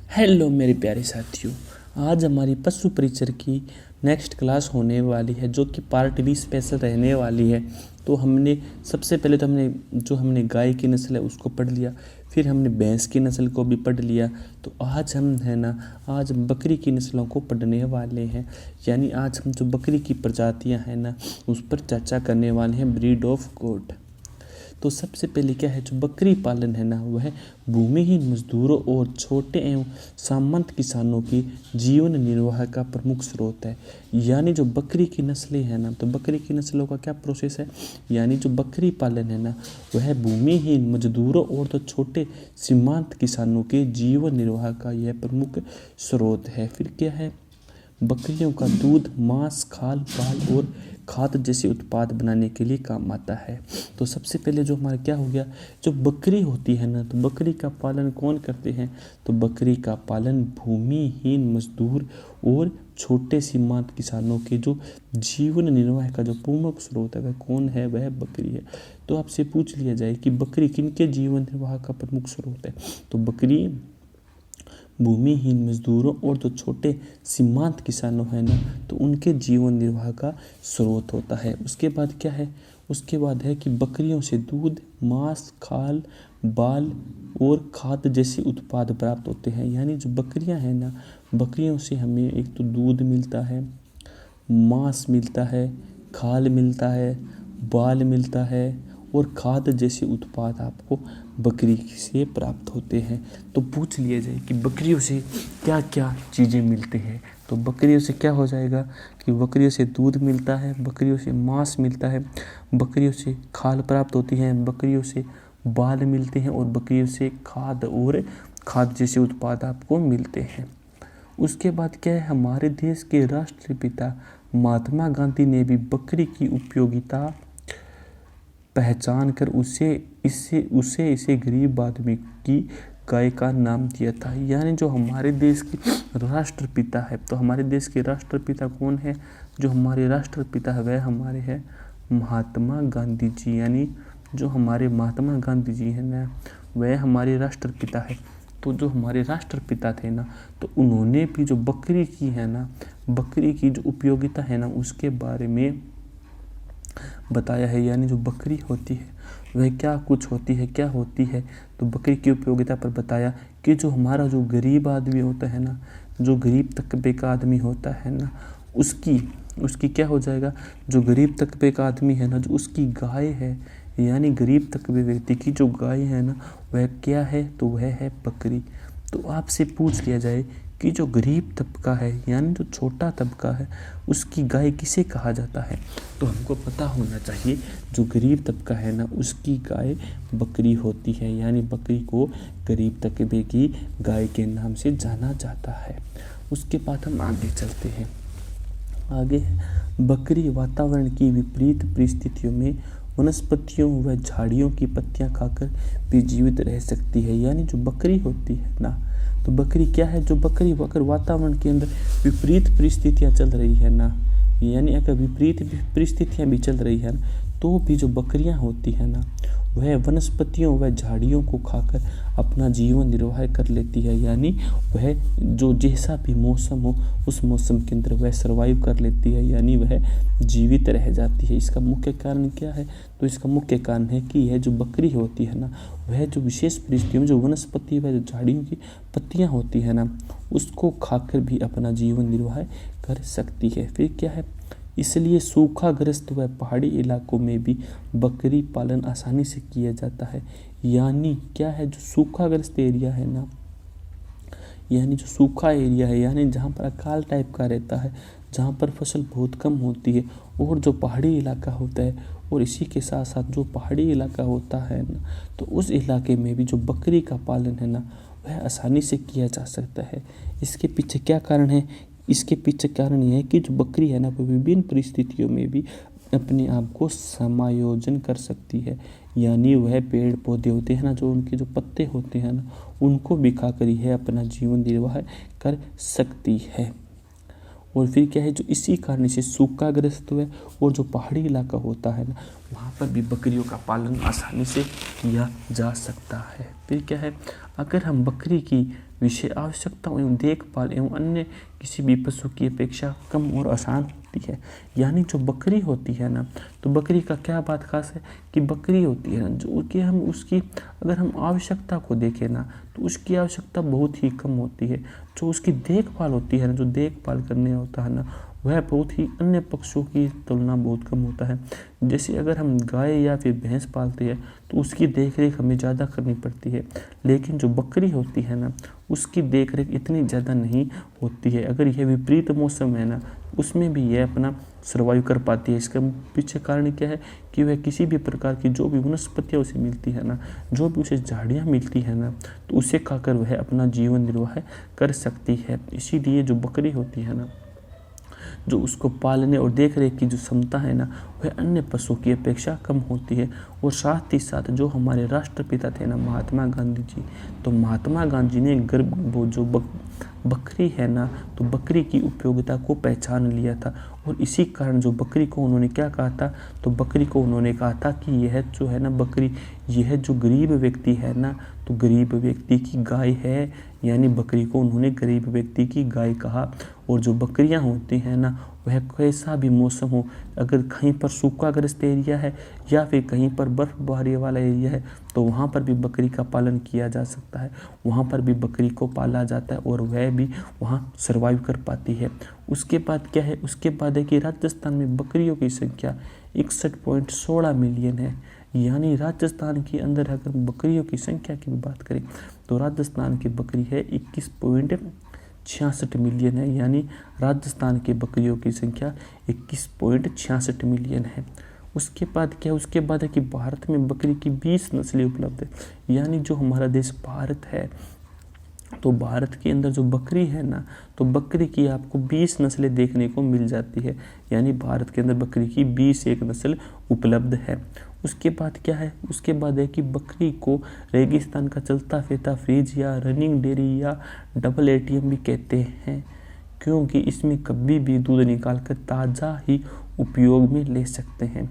Hello मेरे प्यारे साथियों, आज हमारी पशु परिचर की नेक्स्ट क्लास होने वाली है जो कि पार्ट बी स्पेशल रहने वाली है। तो हमने सबसे पहले तो हमने गाय की नस्ल है उसको पढ़ लिया, फिर हमने भैंस की नस्ल को भी पढ़ लिया। तो आज आज हम बकरी की नस्लों को पढ़ने वाले हैं। यानी आज हम जो बकरी की प्रजातियां हैं ना उस पर चर्चा करने वाले हैं, ब्रीड ऑफ गोट। तो सबसे पहले क्या है, जो बकरी पालन है ना वह भूमिहीन मजदूरों और छोटे एवं सामंत किसानों की जीवन निर्वाह का प्रमुख स्रोत है। यानी जो बकरी की नस्लें हैं ना, तो बकरी की नस्लों का क्या प्रोसेस है, यानी जो बकरी पालन है ना वह भूमिहीन मजदूरों और तो छोटे सीमांत किसानों के जीवन निर्वाह का यह प्रमुख स्रोत है। फिर क्या है, बकरियों का दूध मांस खाल बाल और खाद जैसे उत्पाद बनाने के लिए काम आता है। तो सबसे पहले जो हमारा क्या हो गया, जो बकरी होती है ना, तो बकरी का पालन कौन करते हैं, तो बकरी का पालन भूमिहीन मजदूर और छोटे सीमांत किसानों के जो जीवन निर्वाह का जो प्रमुख स्रोत है वह कौन है, वह बकरी है। तो आपसे पूछ लिया जाए कि बकरी किनके जीवन निर्वाह का प्रमुख स्रोत है, तो बकरी भूमिहीन मजदूरों और जो छोटे सीमांत किसानों हैं ना तो उनके जीवन निर्वाह का स्रोत होता है। उसके बाद क्या है, उसके बाद है कि बकरियों से दूध मांस खाल बाल और खाद जैसे उत्पाद प्राप्त होते हैं। यानी जो बकरियां हैं ना, बकरियों से हमें एक तो दूध मिलता है, मांस मिलता है, खाल मिलता है, बाल मिलता है और खाद जैसे उत्पाद आपको बकरी से प्राप्त होते हैं। तो पूछ लिया जाए कि बकरियों से क्या क्या चीज़ें मिलते हैं, तो बकरियों से क्या हो जाएगा कि बकरियों से दूध मिलता है, बकरियों से मांस मिलता है, बकरियों से खाल प्राप्त होती है, बकरियों से बाल मिलते हैं और बकरियों से खाद जैसे उत्पाद आपको मिलते हैं। उसके बाद क्या है, हमारे देश के राष्ट्रपिता महात्मा गांधी ने भी बकरी की उपयोगिता पहचान कर इसे गरीब आदमी की गाय का नाम दिया था। यानी जो हमारे देश के राष्ट्रपिता है, तो हमारे देश के राष्ट्रपिता कौन है, जो हमारे राष्ट्रपिता है वह हमारे हैं महात्मा गांधी जी। यानी जो हमारे महात्मा गांधी जी हैं ना वह हमारे राष्ट्रपिता है। तो जो हमारे राष्ट्रपिता थे ना तो उन्होंने भी जो बकरी की है ना, बकरी की जो उपयोगिता है ना उसके बारे में बताया है। यानी जो बकरी होती है वह क्या होती है, तो बकरी की उपयोगिता पर बताया कि जो हमारा जो गरीब आदमी होता है ना, जो गरीब तबके का आदमी होता है ना उसकी क्या हो जाएगा, जो गरीब तबके का आदमी है ना जो उसकी गाय है, यानी गरीब तबके व्यक्ति की जो गाय है ना वह क्या है, तो वह है बकरी। तो आपसे पूछ लिया जाए कि जो गरीब तबका है यानी जो छोटा तबका है उसकी गाय किसे कहा जाता है, तो हमको पता होना चाहिए जो गरीब तबका है ना उसकी गाय बकरी होती है। यानी बकरी को गरीब तबके की गाय के नाम से जाना जाता है। उसके बाद हम आगे चलते हैं। आगे बकरी वातावरण की विपरीत परिस्थितियों में वनस्पतियों व झाड़ियों की पत्तियां खाकर भी जीवित रह सकती है। यानी जो बकरी होती है ना, तो बकरी क्या है, जो बकरी अगर वातावरण के अंदर विपरीत परिस्थितियां चल रही है ना, यानी अगर विपरीत परिस्थितियां भी चल रही है ना, तो भी जो बकरियां होती है ना वह वनस्पतियों व झाड़ियों को खाकर अपना जीवन निर्वाह कर लेती है। यानी वह जो जैसा भी मौसम हो उस मौसम के अंदर वह सर्वाइव कर लेती है, यानी वह जीवित रह जाती है। इसका मुख्य कारण क्या है, तो इसका मुख्य कारण है कि यह जो बकरी होती है ना वह जो विशेष परिस्थितियों में जो वनस्पति व झाड़ियों की पत्तियां होती है ना उसको खाकर भी अपना जीवन निर्वाह कर सकती है। फिर क्या है, इसलिए सूखाग्रस्त व पहाड़ी इलाकों में भी बकरी पालन आसानी से किया जाता है। यानी क्या है, जो सूखाग्रस्त एरिया है ना, यानी जो सूखा एरिया है यानी जहाँ पर अकाल टाइप का रहता है, जहाँ पर फसल बहुत कम होती है, और जो पहाड़ी इलाका होता है, और इसी के साथ साथ जो पहाड़ी इलाका होता है ना तो उस इलाके में भी जो बकरी का पालन है ना वह आसानी से किया जा सकता है। इसके पीछे क्या कारण है, इसके पीछे कारण यह है कि जो बकरी है ना वो विभिन्न परिस्थितियों में भी अपने आप को समायोजन कर सकती है। यानी वह पेड़ पौधे होते हैं ना, जो उनके जो पत्ते होते हैं ना उनको भी खाकर यह अपना जीवन निर्वाह कर सकती है। और फिर क्या है, जो इसी कारण से सूखाग्रस्त है और जो पहाड़ी इलाका होता है ना वहाँ पर भी बकरियों का पालन आसानी से किया जा सकता है। फिर क्या है, अगर हम बकरी की विषय आवश्यकताओं एवं देखभाल एवं अन्य किसी भी पशु की अपेक्षा कम और आसान होती है। यानी जो बकरी होती है ना, तो बकरी का क्या बात खास है कि बकरी होती है ना जो कि हम उसकी अगर हम आवश्यकता को देखें ना, तो उसकी आवश्यकता बहुत ही कम होती है। जो उसकी देखभाल होती है ना, जो देखभाल करने होता है ना, वह बहुत ही अन्य पक्षों की तुलना बहुत कम होता है। जैसे अगर हम गाय या फिर भैंस पालते हैं तो उसकी देखरेख हमें ज़्यादा करनी पड़ती है, लेकिन जो बकरी होती है ना, उसकी देखरेख इतनी ज़्यादा नहीं होती है। अगर यह विपरीत मौसम है ना, उसमें भी यह अपना सर्वाइव कर पाती है। इसका पीछे कारण क्या है कि वह किसी भी प्रकार की जो भी वनस्पतियाँ उसे मिलती है ना, जो भी उसे झाड़ियाँ मिलती है ना, तो उसे खाकर वह अपना जीवन निर्वाह कर सकती है। इसीलिए जो बकरी होती है ना, जो उसको पालने और देख रेख की जो क्षमता है ना, वह अन्य पशुओं की अपेक्षा कम होती है। और साथ ही साथ जो हमारे राष्ट्रपिता थे ना, महात्मा गांधी जी, तो महात्मा गांधी ने वो जो बकरी है ना, तो बकरी की उपयोगिता को पहचान लिया था। और इसी कारण जो बकरी को उन्होंने क्या कहा था, तो बकरी को उन्होंने कहा था कि यह जो है ना बकरी, यह जो गरीब व्यक्ति है ना, तो गरीब व्यक्ति की गाय है। यानी बकरी को उन्होंने गरीब व्यक्ति की गाय कहा। और जो बकरियां होती हैं ना, वह कैसा भी मौसम हो, अगर कहीं पर सूखाग्रस्त एरिया है या फिर कहीं पर बर्फबारी वाला एरिया है, तो वहाँ पर भी बकरी का पालन किया जा सकता है। वहाँ पर भी बकरी को पाला जाता है और वह भी वहाँ सर्वाइव कर पाती है। उसके बाद क्या है, उसके बाद है कि राजस्थान में बकरियों की संख्या 61.16 मिलियन है। यानी राजस्थान के अंदर अगर बकरियों की संख्या की बात करें तो राजस्थान की बकरी है 21.66 मिलियन है। यानी राजस्थान के बकरियों की संख्या 21.66 मिलियन है। उसके बाद क्या है, उसके बाद है कि भारत में बकरी की 20 नस्लें उपलब्ध है। यानी जो हमारा देश भारत है, तो भारत के अंदर जो बकरी है ना, तो बकरी की आपको 20 नस्लें देखने को मिल जाती है। यानी भारत के अंदर बकरी की 21 नस्ल उपलब्ध है। उसके बाद क्या है, उसके बाद है कि बकरी को रेगिस्तान का चलता फिरता फ्रिज या रनिंग डेयरी या डबल एटीएम भी कहते हैं, क्योंकि इसमें कभी भी दूध निकाल कर ताज़ा ही उपयोग में ले सकते हैं।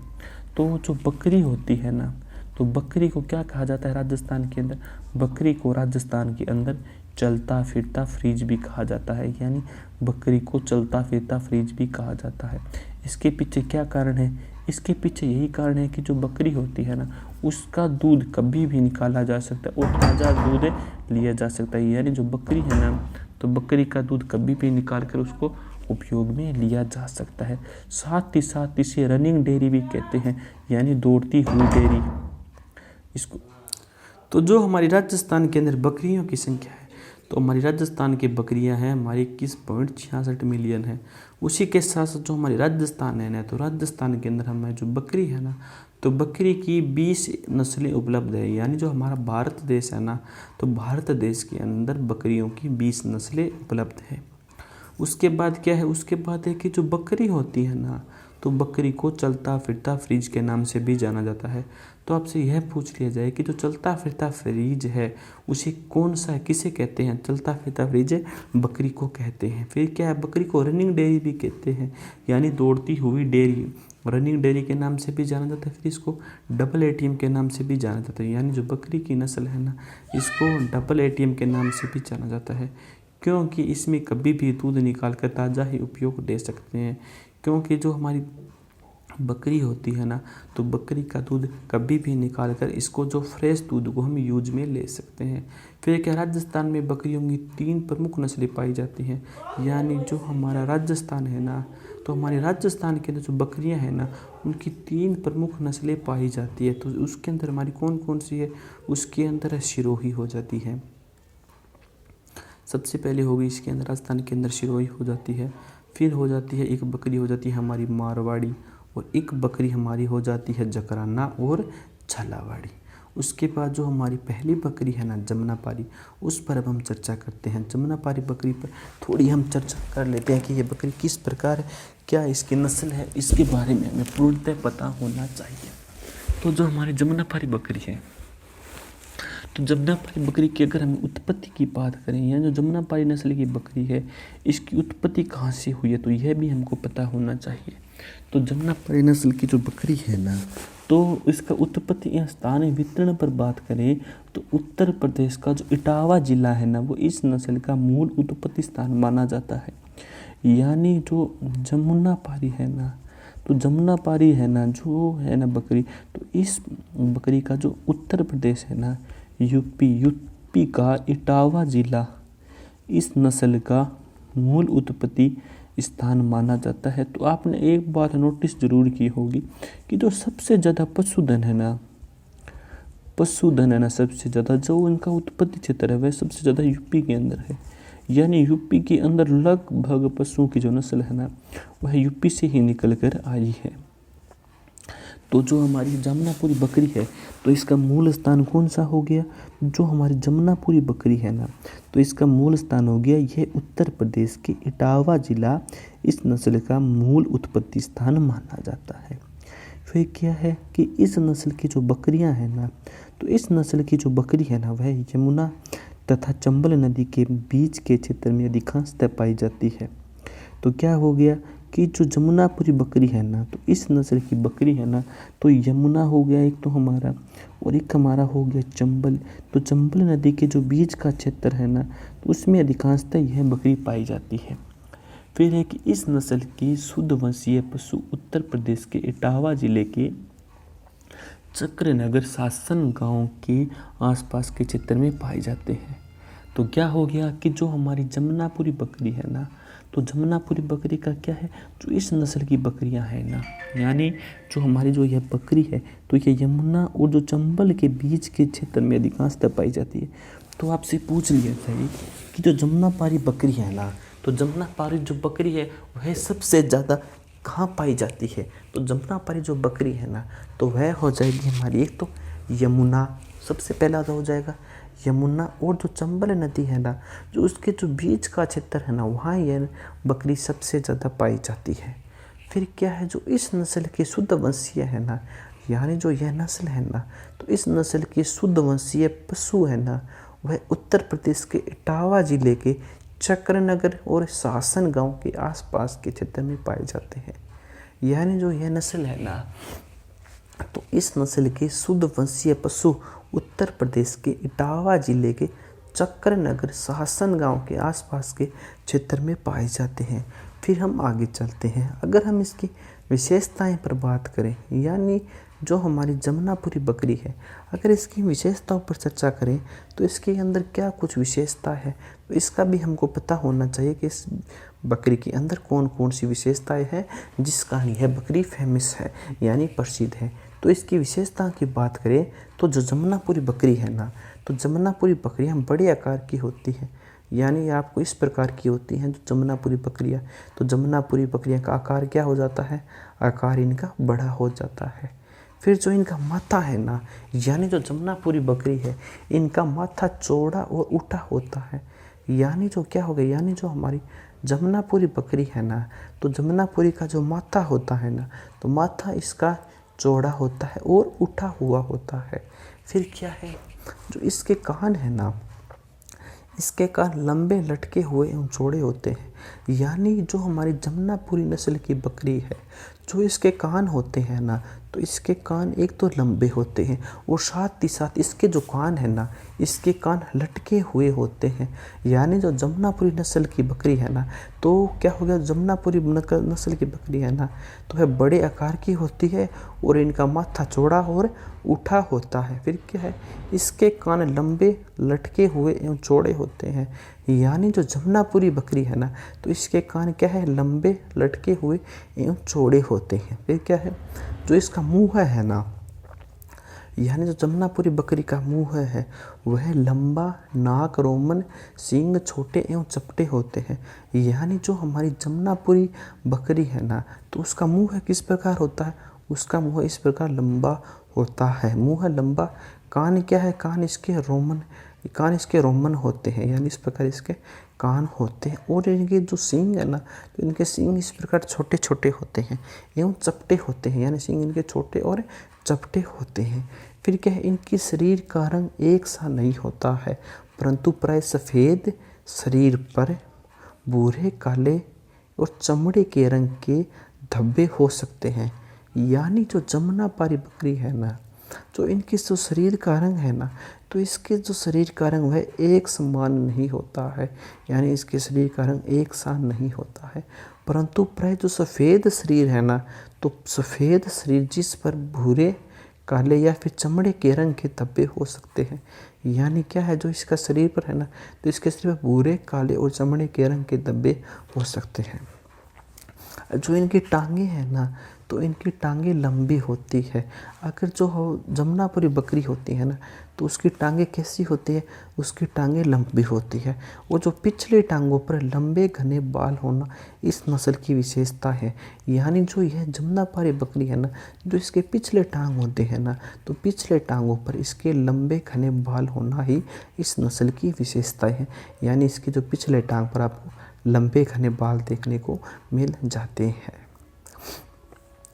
तो जो बकरी होती है ना, तो बकरी को क्या कहा जाता है राजस्थान के अंदर, बकरी को राजस्थान के अंदर चलता फिरता फ्रिज भी कहा जाता है। यानी बकरी को चलता फिरता फ्रिज भी कहा जाता है। इसके पीछे क्या कारण है, इसके पीछे यही कारण है कि जो बकरी होती है ना, उसका दूध कभी भी निकाला जा सकता है और ताज़ा दूध लिया जा सकता है। यानी जो बकरी है ना, तो बकरी का दूध कभी भी निकाल कर उसको उपयोग में लिया जा सकता है। साथ ही साथ इसे रनिंग डेयरी भी कहते हैं, यानी दौड़ती हुई डेयरी इसको। तो जो हमारी राजस्थान के अंदर बकरियों की संख्या है, तो हमारी राजस्थान की बकरियां हैं हमारी 21.66 मिलियन है। उसी के साथ साथ जो हमारी राजस्थान है ना, तो राजस्थान के अंदर हमारी जो बकरी है ना, तो बकरी की 20 नस्लें उपलब्ध है। यानी जो हमारा भारत देश है ना, तो भारत देश के अंदर बकरियों की 20 नस्लें उपलब्ध है। उसके बाद क्या है, उसके बाद है कि जो बकरी होती है ना, तो बकरी को चलता फिरता फ्रिज के नाम से भी जाना जाता है। तो आपसे यह पूछ लिया जाए कि जो चलता फिरता फ्रिज है उसे कौन सा है, किसे कहते हैं, चलता फिरता फ्रिज बकरी को कहते हैं। फिर क्या है, बकरी को रनिंग डेयरी भी कहते हैं, यानी दौड़ती हुई डेयरी, रनिंग डेयरी के नाम से भी जाना जाता है। फिर इसको डबल एटीएम के नाम से भी जाना जाता है। यानी जो बकरी की नस्ल है ना, इसको डबल एटीएम के नाम से भी जाना जाता है, क्योंकि इसमें कभी भी दूध निकाल कर ताज़ा ही उपयोग दे सकते हैं। क्योंकि जो हमारी बकरी होती है ना, तो बकरी का दूध कभी भी निकाल कर इसको जो फ्रेश दूध को हम यूज में ले सकते हैं। फिर क्या, राजस्थान में बकरियों की 3 प्रमुख नस्लें पाई जाती हैं। यानी जो हमारा राजस्थान है ना, तो हमारे राजस्थान के अंदर जो बकरियां हैं ना, उनकी 3 प्रमुख नस्लें पाई जाती है। तो उसके अंदर हमारी कौन कौन सी है, उसके अंदर सिरोही हो जाती है, सबसे पहले होगी इसके अंदर राजस्थान के अंदर सिरोही हो जाती है। फिर हो जाती है एक बकरी हो जाती है हमारी मारवाड़ी, और एक बकरी हमारी हो जाती है जकराना और झालावाड़ी। उसके बाद जो हमारी पहली बकरी है ना जमुनापारी, उस पर अब हम चर्चा करते हैं। जमुनापारी बकरी पर थोड़ी हम चर्चा कर लेते हैं कि ये बकरी किस प्रकार है, क्या इसकी नस्ल है, इसके बारे में हमें पूर्णतः पता होना चाहिए। तो जो हमारी जमुनापारी बकरी है, तो जमुनापारी बकरी की अगर हम उत्पत्ति की बात करें, या जो जमुनापारी नस्ल की बकरी है इसकी उत्पत्ति कहाँ से हुई है, तो यह भी हमको पता होना चाहिए। तो जमुनापारी नस्ल की जो बकरी है ना, तो इसका उत्पत्ति या स्थानीय वितरण पर बात करें तो उत्तर प्रदेश का जो इटावा जिला है ना, वो इस नस्ल का मूल उत्पत्ति स्थान माना जाता है। यानी जो जमुनापारी है ना, तो जमुनापारी है ना जो है ना बकरी, तो इस बकरी का जो उत्तर प्रदेश है ना, यूपी का इटावा जिला इस नस्ल का मूल उत्पत्ति स्थान माना जाता है। तो आपने एक बात नोटिस जरूर की होगी कि जो सबसे ज़्यादा पशुधन है ना, सबसे ज़्यादा जो उनका उत्पत्ति क्षेत्र है वह सबसे ज़्यादा यूपी के अंदर है। यानी यूपी के अंदर लगभग पशुओं की जो नस्ल है ना, वह यूपी से ही निकल कर आई है। तो जो हमारी जमुनापुरी बकरी है, तो इसका मूल स्थान कौन सा हो गया? जो हमारी जमुनापुरी बकरी है ना, तो इसका मूल स्थान हो गया यह उत्तर प्रदेश के इटावा जिला इस नस्ल का मूल उत्पत्ति स्थान माना जाता है। फिर क्या है कि इस नस्ल की जो बकरियां हैं ना, तो इस नस्ल की जो बकरी है ना, वह यमुना तथा चंबल नदी के बीच के क्षेत्र में अधिकांशतः पाई जाती है। तो क्या हो गया कि जो जमुनापुरी बकरी है ना, तो इस नस्ल की बकरी है ना, तो यमुना हो गया एक तो हमारा, और एक हमारा हो गया चंबल। तो चंबल नदी के जो बीच का क्षेत्र है ना, तो उसमें अधिकांशतः यह बकरी पाई जाती है। फिर है कि इस नस्ल की शुद्ध वंशीय पशु उत्तर प्रदेश के इटावा जिले के चक्रनगर शासन गांव के आसपास के क्षेत्र में पाए जाते हैं। तो क्या हो गया कि जो हमारी जमुनापुरी बकरी है ना, तो जमुनापुरी बकरी का क्या है, जो इस नस्ल की बकरियां हैं ना, यानी जो हमारी जो यह बकरी है, तो यह यमुना और जो चंबल के बीच के क्षेत्र में अधिकांशतः पाई जाती है। तो आपसे पूछ लिया था कि जो जमुनापारी बकरी है ना, तो जमुनापारी जो बकरी है वह सबसे ज़्यादा कहाँ पाई जाती है? तो जमुनापारी जो बकरी है ना, तो वह हो जाएगी हमारी एक तो यमुना, सबसे पहला तो हो जाएगा यमुना, और जो चंबल नदी है ना, जो उसके जो बीच का क्षेत्र है ना, वहाँ यह बकरी सबसे ज़्यादा पाई जाती है। फिर क्या है, जो इस नस्ल के शुद्ध वंशीय है ना, यानी जो यह नस्ल है ना, तो इस नस्ल के शुद्ध वंशीय पशु है ना, वह उत्तर प्रदेश के इटावा जिले के चक्रनगर और शासन गांव के आसपास के क्षेत्र में पाए जाते हैं। यानी जो यह नस्ल है ना, तो इस नस्ल के शुद्ध वंशीय पशु उत्तर प्रदेश के इटावा जिले के चक्रनगर शासन गांव के आसपास के क्षेत्र में पाए जाते हैं। फिर हम आगे चलते हैं। अगर हम इसकी विशेषताएं पर बात करें, यानी जो हमारी जमुनापुरी बकरी है, अगर इसकी विशेषताओं पर चर्चा करें तो इसके अंदर क्या कुछ विशेषता है, तो इसका भी हमको पता होना चाहिए कि इस बकरी के अंदर कौन कौन सी विशेषताएं हैं जिस कारण यह बकरी फेमस है, यानी प्रसिद्ध है। तो इसकी विशेषता की बात करें तो जो जमुनापुरी बकरी है ना, तो जमुनापुरी बकरियां बड़े आकार की होती हैं, यानी आपको इस प्रकार की होती हैं जो जमुनापुरी बकरियां। तो जमुनापुरी बकरियां का आकार क्या हो जाता है? आकार इनका बड़ा हो जाता है। फिर जो इनका माथा है ना, यानी जो जमुनापुरी बकरी है, इनका माथा चौड़ा और उठा होता है। यानी जो क्या हो गया, यानी जो हमारी जमुनापुरी बकरी है ना, तो जमुनापुरी का जो माथा होता है ना, तो माथा इसका चौड़ा होता है और उठा हुआ होता है। फिर क्या है, जो इसके कान है ना, इसके कान लंबे लटके हुए एवं चौड़े होते हैं। यानी जो हमारी जमुनापुरी नस्ल की बकरी है, जो इसके कान होते हैं ना, तो इसके कान एक तो लंबे होते हैं और साथ ही साथ इसके जो कान है ना, इसके कान लटके हुए होते हैं। यानी जो जमुनापुरी नस्ल की बकरी है ना, तो क्या हो गया, जमुनापुरी नस्ल की बकरी है ना, तो वह बड़े आकार की होती है और इनका माथा चौड़ा और उठा होता है। फिर क्या है, इसके कान लंबे लटके हुए एवं चौड़े होते हैं। यानी जो जमुनापुरी बकरी है ना, तो इसके कान क्या है, लंबे लटके हुए एवं चौड़े होते हैं। फिर क्या है, जो इसका मुंह है ना, यानी जो जमुनापुरी बकरी का मुंह है वह लंबा, नाक रोमन, सींग छोटे एवं चपटे होते हैं। यानी जो हमारी जमुनापुरी बकरी है ना, तो उसका मुंह किस प्रकार होता है, उसका मुंह इस प्रकार लंबा होता है। मुंह लंबा, कान क्या है, कान इसके रोमन होते हैं, यानी इस प्रकार इसके कान होते हैं। और इनके जो सींग है ना, तो इनके सींग इस प्रकार छोटे छोटे होते हैं एवं चपटे होते हैं, यानी सींग इनके छोटे और चपटे होते हैं। फिर क्या है, इनकी शरीर का रंग एक सा नहीं होता है, परंतु प्राय सफ़ेद, शरीर पर भूरे, काले और चमड़े के रंग के धब्बे हो सकते हैं। यानी जो जमुनापारी बकरी है ना, जो इनकी जो शरीर का रंग है ना, तो इसके जो शरीर का रंग वह एक समान नहीं होता है। यानी इसके शरीर का रंग एक सा नहीं होता है, परंतु प्राय जो सफ़ेद शरीर है ना, तो सफ़ेद शरीर जिस पर भूरे, काले या फिर चमड़े के रंग के धब्बे हो सकते हैं। यानी क्या है, जो इसका शरीर पर है ना, तो इसके शरीर पर भूरे, काले और चमड़े के रंग के धब्बे हो सकते हैं। जो इनकी टांगे हैं ना, तो इनकी टांगे लंबी होती है। अगर जो जमुनापुरी बकरी होती है ना, तो उसकी टांगे कैसी होती है, उसकी टांगे लंबी होती है। वो जो पिछली टांगों पर लंबे घने बाल होना इस नस्ल की विशेषता है। यानी जो यह जमुनापारी बकरी है ना, जो इसके पिछले टांग होते हैं ना, तो पिछले टांगों पर इसके लंबे घने बाल होना ही इस नस्ल की विशेषता है। यानी इसके जो पिछले टांग पर आपको लंबे घने बाल देखने को मिल जाते हैं।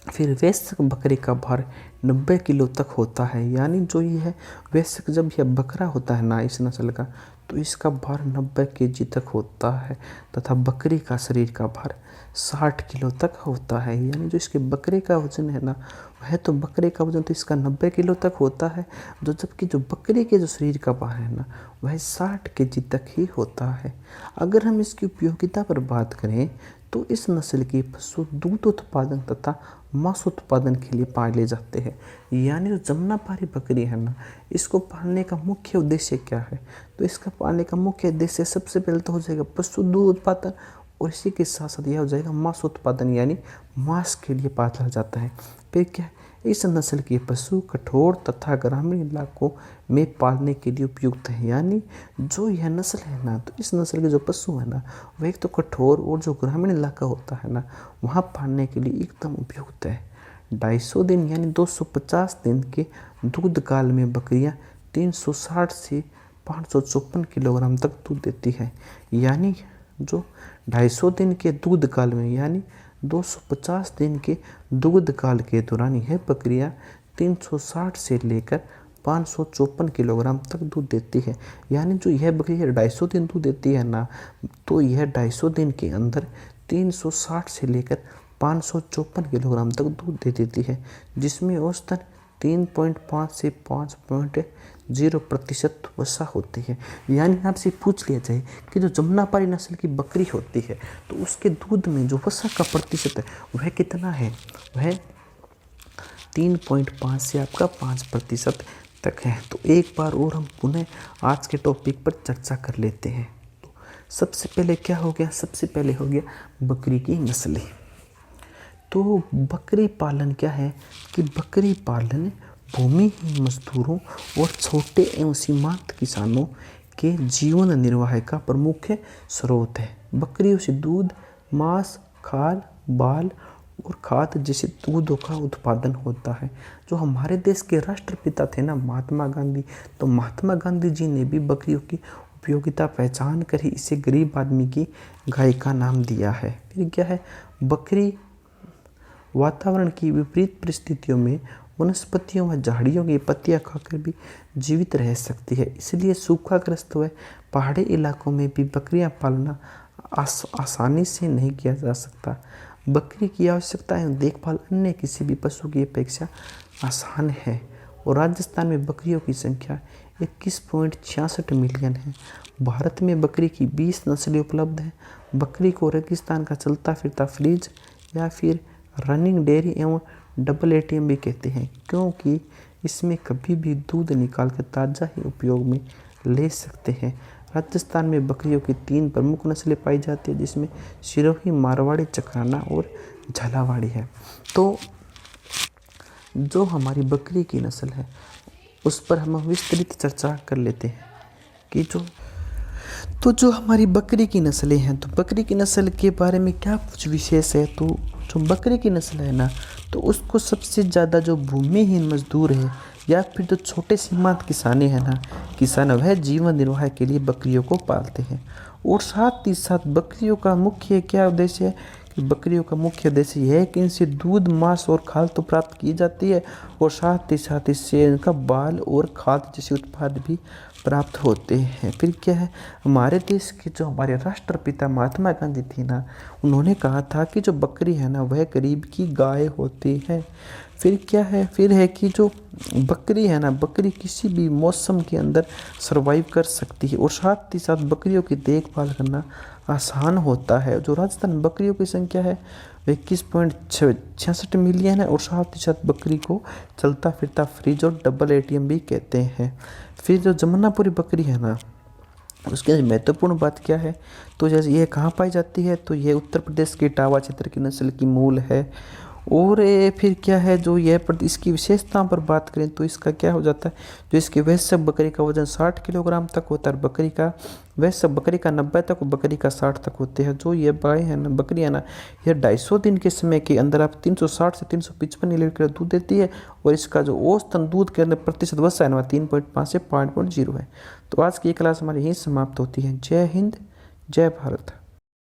फिर वयस्क बकरी का भार 90 किलो तक होता है। यानी जो ये है वयस्क, जब यह बकरा होता है ना इस नस्ल का, तो इसका भार 90 केजी तक होता है तथा बकरी का शरीर का भार 60 किलो तक होता है। यानी जो इसके बकरे का वजन है ना, वह तो बकरे का वजन तो इसका 90 किलो तक होता है, जो जबकि जो बकरे के जो शरीर का भार है ना, वह 60 केजी तक ही होता है। अगर हम इसकी उपयोगिता पर बात करें, तो इस नस्ल के पशु दूध उत्पादन तथा मांस उत्पादन के लिए पाले जाते हैं। यानी जो जमुनापारी बकरी है ना, इसको पालने का मुख्य उद्देश्य क्या है, तो इसका पालने का मुख्य उद्देश्य सबसे पहले तो हो जाएगा पशु दूध उत्पादन, और इसी के साथ साथ यह हो जाएगा मांस उत्पादन, यानी मांस के लिए पाला जाता है। फिर क्या है, इस नस्ल के पशु कठोर तथा ग्रामीण इलाकों में पालने के लिए उपयुक्त है। यानी जो यह नस्ल है ना, तो इस नस्ल के जो पशु है ना, वह एक तो कठोर और जो ग्रामीण इलाका होता है ना, वहाँ पालने के लिए एकदम उपयुक्त है। 250 दिन यानी 250 दिन के दूध काल में बकरियाँ 360 से 554 किलोग्राम तक दूध देती है। यानी जो 250 दिन के दूध काल में, यानी 250 दिन के दूध काल के दौरान यह बकरियां 360 से लेकर 554 किलोग्राम तक दूध देती है। यानी जो यह बकरी 250 दिन दूध देती है ना, तो यह 250 दिन के अंदर 360 से लेकर 554 किलोग्राम तक दूध दे देती है, जिसमें औसतन 3.5 से 5.0% वसा होती है। यानी आपसे पूछ लिया जाए कि जो जमुनापारी नस्ल की बकरी होती है, तो उसके दूध में जो वसा का प्रतिशत है वह कितना है, वह 3.5 से आपका 5% तक है। तो एक बार और हम पुनः आज के टॉपिक पर चर्चा कर लेते हैं। तो सबसे पहले क्या हो गया, सबसे पहले हो गया बकरी की नस्लें। तो बकरी पालन क्या है कि बकरी पालन भूमिहीन मजदूरों और छोटे एवं सीमांत किसानों के जीवन निर्वाह का प्रमुख स्रोत है। बकरियों से दूध, मांस, खाल, बाल और खाद जैसे दूधों का उत्पादन होता है। जो हमारे देश के राष्ट्रपिता थे ना महात्मा गांधी, तो महात्मा गांधी जी ने भी बकरियों की उपयोगिता पहचान कर ही इसे गरीब आदमी की गाय का नाम दिया है। फिर क्या है, बकरी वातावरण की विपरीत परिस्थितियों में वनस्पतियों व झाड़ियों की पत्तियां खाकर भी जीवित रह सकती है। इसलिए सूखाग्रस्त व पहाड़ी इलाकों में भी बकरियां पालना आसानी से नहीं किया जा सकता। बकरी की आवश्यकता एवं देखभाल अन्य किसी भी पशु की अपेक्षा आसान है। और राजस्थान में बकरियों की संख्या 21.66 मिलियन है। भारत में बकरी की 20 नस्लें उपलब्ध हैं। बकरी को रेगिस्तान का चलता फिरता फ्रीज या फिर रनिंग डेयरी एवं डबल एटीएम भी कहते हैं, क्योंकि इसमें कभी भी दूध निकाल कर ताज़ा ही उपयोग में ले सकते हैं। राजस्थान में बकरियों की 3 प्रमुख नस्लें पाई जाती है, जिसमें सिरोही, मारवाड़ी, चक्राना और झालावाड़ी है। तो जो हमारी बकरी की नस्ल है उस पर हम विस्तृत चर्चा कर लेते हैं कि जो हमारी बकरी की नस्लें हैं, तो बकरी की नस्ल के बारे में क्या कुछ विशेष है। तो जो बकरी की नस्ल है ना, तो उसको सबसे ज़्यादा जो भूमिहीन मजदूर है या फिर जो छोटे सीमांत किसान वह जीवन निर्वाह के लिए बकरियों को पालते हैं। और साथ ही साथ बकरियों का मुख्य क्या उद्देश्य है कि बकरियों का मुख्य उद्देश्य यह है कि इनसे दूध, मांस और खाल तो प्राप्त की जाती है, और साथ ही साथ इससे इनका बाल और खाद जैसे उत्पाद भी प्राप्त होते हैं। फिर क्या है, हमारे देश के जो हमारे राष्ट्रपिता महात्मा गांधी थी ना, उन्होंने कहा था कि जो बकरी है ना वह गरीब की गाय होती है। फिर क्या है, फिर है कि जो बकरी है ना, बकरी किसी भी मौसम के अंदर सरवाइव कर सकती है और साथ ही साथ बकरियों की देखभाल करना आसान होता है। जो राजस्थान में बकरियों की संख्या है 21.66 मिलियन है और साथ ही साथ बकरी को चलता फिरता फ्रिज और डबल ATM भी कहते हैं। फिर जो जमुनापुरी बकरी है ना, उसकी महत्वपूर्ण बात क्या है, तो जैसे ये कहाँ पाई जाती है, तो ये उत्तर प्रदेश के इटावा क्षेत्र की नस्ल की मूल है। और ये फिर क्या है, जो यह इसकी विशेषताओं पर बात करें तो इसका क्या हो जाता है, जो इसके वयस्क बकरी का वजन 60 किलोग्राम तक होता है, बकरी का वयस्क बकरी का 90 तक और बकरी का 60 तक होते हैं। जो ये गाय है ना, बकरी है ना, यह 250 दिन के समय के अंदर आप 360 से 355 मिलीलीटर दूध देती है और इसका जो औसतन दूध के अंदर प्रतिशत वसा है ना 3.5 से 5.0 है। तो आज की क्लास हमारी यहीं समाप्त होती है। जय हिंद, जय भारत।